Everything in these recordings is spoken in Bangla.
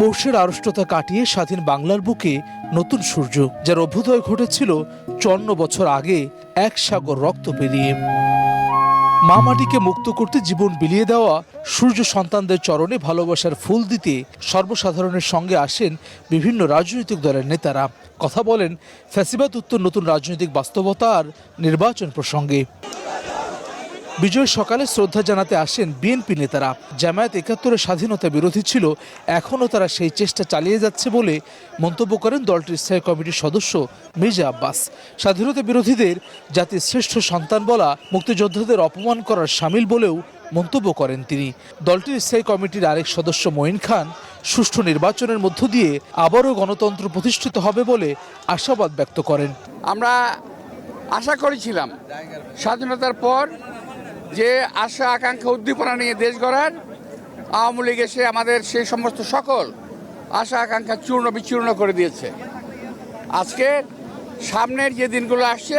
পৌষের আড়ষ্টতা কাটিয়ে স্বাধীন বাংলার বুকে নতুন সূর্য, যার অভ্যুদয় ঘটেছিল 54 বছর আগে এক সাগর রক্ত পেরিয়ে। মা মাটিকে মুক্ত করতে জীবন বিলিয়ে দেওয়া সূর্য সন্তানদের চরণে ভালোবাসার ফুল দিতে সর্বসাধারণের সঙ্গে আসেন বিভিন্ন রাজনৈতিক দলের নেতারা। কথা বলেন ফ্যাসিবাদ উত্তর নতুন রাজনৈতিক বাস্তবতা আর নির্বাচন প্রসঙ্গে। বিজয় সকালে শ্রদ্ধা জানাতে আসেন বিএনপি নেতারা। জামায়াত ৭১-এর স্বাধীনতা বিরোধী ছিল, এখনও তারা সেই চেষ্টা চালিয়ে যাচ্ছে বলে মন্তব্য করেন দলটির স্থায়ী কমিটির সদস্য মির্জা আব্বাস। স্বাধীনতা বিরোধীদের জাতির শ্রেষ্ঠ সন্তান বলা মুক্তিযোদ্ধাদের অপমান করার শামিল বলেও মন্তব্য করেন তিনি। দলটির স্থায়ী কমিটির আরেক সদস্য মঈন খান সুষ্ঠু নির্বাচনের মধ্য দিয়ে আবারও গণতন্ত্র প্রতিষ্ঠিত হবে বলে আশাবাদ ব্যক্ত করেন। আমরা আশা করেছিলাম স্বাধীনতার পর যে আশা আকাঙ্ক্ষা উদ্দীপনা নিয়ে দেশ গড়ার, আওয়ামী লীগ এসে আমাদের সেই সমস্ত সকল আশা আকাঙ্ক্ষা চূর্ণ বিচূর্ণ করে দিয়েছে। আজকে সামনের যে দিনগুলো আসছে,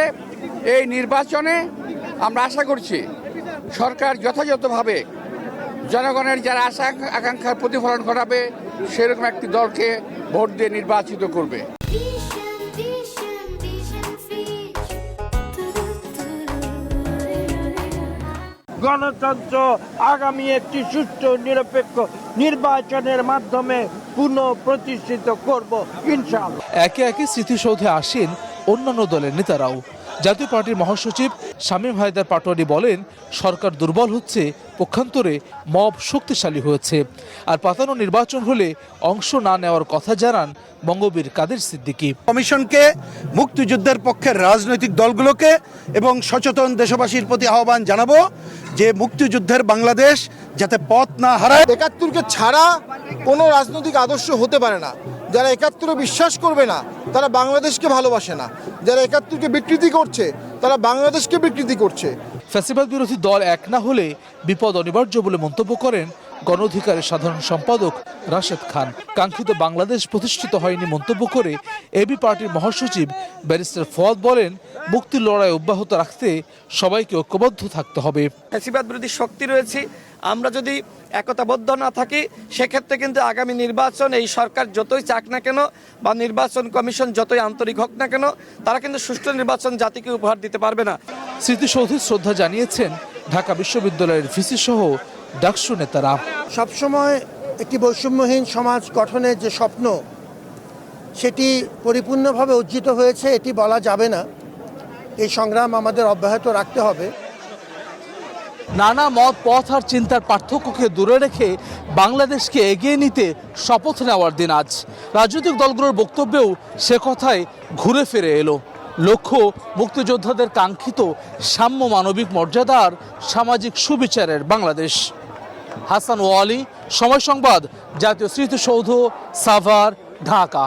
এই নির্বাচনে আমরা আশা করছি সরকার যথাযথভাবে জনগণের যারা আশা আকাঙ্ক্ষার প্রতিফলন ঘটাবে সেরকম একটি দলকে ভোট দিয়ে নির্বাচিত করবে। গণতন্ত্র আগামী একটি সুষ্ঠু নিরপেক্ষ নির্বাচনের মাধ্যমে পুনঃ প্রতিষ্ঠিত করব ইনশাআল্লাহ। একে একে স্মৃতিসৌধে আসেন অন্যান্য দলের নেতারাও। জাতীয় পার্টির মহাসচিব শামীম হায়দার পাটোয়ারি বলেন, সরকার দুর্বল হচ্ছে, পক্ষান্তরে মব শক্তিশালী হয়েছে। আর পাতানো নির্বাচন হলে অংশ না নেওয়ার কথা জানান বঙ্গবীর কাদের সিদ্দিকী। কমিশনকে, মুক্তিযুদ্ধের পক্ষের রাজনৈতিক দলগুলোকে এবং সচেতন দেশবাসীর প্রতি আহ্বান জানাবো যে মুক্তিযুদ্ধের বাংলাদেশ যাতে পথ না হারায়। ৭১কে ছাড়া কোনো রাজনৈতিক আদর্শ হতে পারে না। যারা ৭১-এ বিশ্বাস করবে না তারা বাংলাদেশকে ভালোবাসে না। যারা ৭১কে বিকৃতি করছে তারা বাংলাদেশকে বিকৃতি করছে। ফ্যাসিবাদ বিরোধী দল এক না হলে বিপদ অনিবার্য বলে মন্তব্য করেন গণ অধিকারের সাধারণ সম্পাদক রাশেদ খান। কাঙ্ক্ষিত বাংলাদেশ প্রতিষ্ঠিত হয়নি মন্তব্য করে এবি পার্টির মহাসচিব ব্যারিস্টার ফওয়াদ বলেন, মুক্তির লড়াই অব্যাহত রাখতে সবাইকে ঐক্যবদ্ধ থাকতে হবে। ফ্যাসিবাদ বিরোধী শক্তি রয়েছে, আমরা যদি একতাবদ্ধ না থাকি সেক্ষেত্রে কিন্তু আগামী নির্বাচন এই সরকার যতই চাক না কেন বা নির্বাচন কমিশন যতই আন্তরিক হোক না কেন, তারা কিন্তু সুষ্ঠু নির্বাচন জাতিকে উপহার দিতে পারবে না। স্মৃতিসৌধে শ্রদ্ধা জানিয়েছেন ঢাকা বিশ্ববিদ্যালয়ের ভিসি সহ ডাকসু নেতারা। সবসময় একটি বৈষম্যহীন সমাজ গঠনের যে স্বপ্ন, সেটি পরিপূর্ণভাবে অর্জিত হয়েছে এটি বলা যাবে না। এই সংগ্রাম আমাদের অব্যাহত রাখতে হবে। নানা মত, পথ আর চিন্তার পার্থক্যকে দূরে রেখে বাংলাদেশকে এগিয়ে নিতে শপথ নেওয়ার দিন আজ। রাজনৈতিক দলগুলোর বক্তব্যেও সে কথাই ঘুরে ফিরে এলো। লক্ষ্য মুক্তিযোদ্ধাদের কাঙ্ক্ষিত সাম্য, মানবিক মর্যাদার সামাজিক সুবিচারের বাংলাদেশ। হাসান ওয়ালি, সময় সংবাদ, জাতীয় স্মৃতিসৌধ, সাভার, ঢাকা।